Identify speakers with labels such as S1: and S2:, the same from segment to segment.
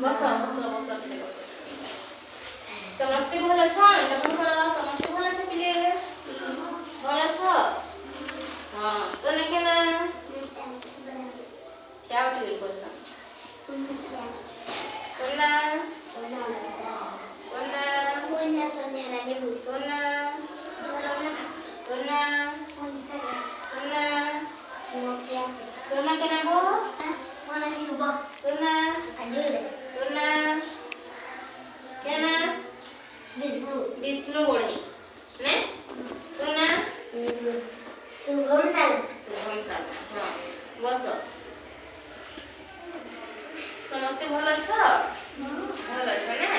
S1: बस बस बस बस समस्ते भल छन तमकर समस्ते भल छ पिले भल छ हां तो ने केना क्या उठी बस कोना कोना कोना कोना संध्या रे कोना कोना कोना कोना केना बो कोना की बो कोना अजूर कोना केना विष्णु विष्णु बोली ने कोना शुभम शर्मा हां बस समस्ते भल छ भल छ ना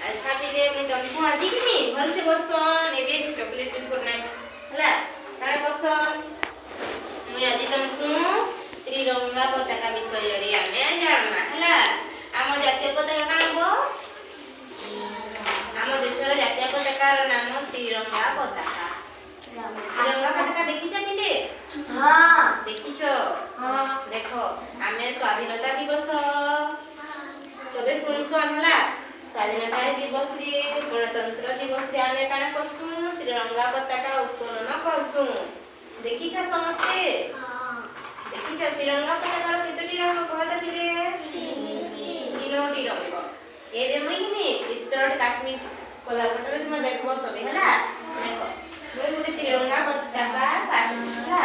S1: अच्छा पिले मैं तुमको आज की भल से बसन एबे चॉकलेट बिस्कुट नै हला तार कसन मैं आज तुमको त्रिरंगा पताका विषय रे आमे जानमा हला आम जातीय पताका कानबो आम देशर जातीय पताकार नाम त्रिरंगा पताका तिरंगा पताका देखिछ पिले हां देखिछ हां देखो आमे स्वाधीनता दिवस सबे सुनसन हला स्वाधीनता दिवस रे गणतंत्र दिवस रे आमे काना करसु तिरंगा पताका उत्तोलन करसु देखिछ समस्ते हां देखिछ तिरंगा पताकार केतोटी रंग कहत पिले तीनोटी रंग एबे मइने चित्रट काटमी कोलापटर में देखबो सबे हला देखो दुई गुटे तिरंगा पताका काटमी हला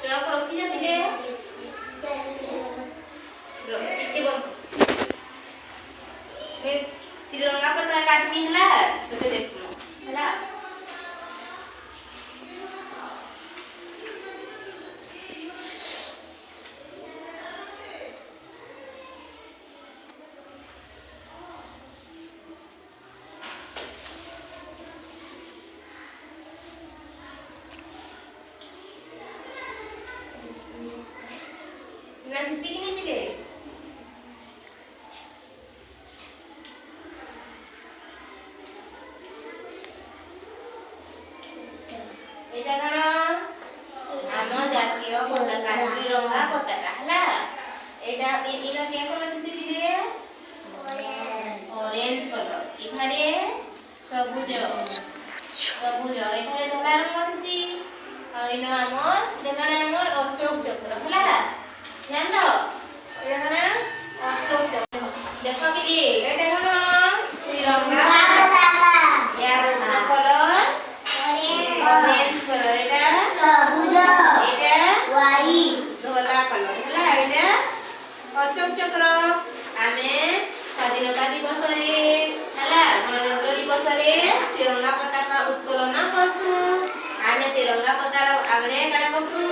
S1: चक रखी जा पिले रखी बन मैं तिरंगा पताका काटमी हला सबे देखो हला ना किसी की नहीं मिले एटा कना आम जातीय पताका त्रिरंगा पताका हला एटा इना के कलर किसी मिले ऑरेंज कलर इखारे सबुज सबुज एठारे धला रंग किसी इनो हमर देखना हमर अशोक चक्र हला जान लो एखाने अशोक चक्र देखो पिली एटा हलो त्रिरंगा पताका यार कलर ऑरेंज कलर एटा सबुज एटा व्हाइट धोला कलर हला एटा अशोक चक्र आमे स्वाधीनता दिवस रे हला गणतंत्र दिवस रे तिरंगा पताका उत्तोलन करसु आमे तिरंगा पताका आगणे काना करसु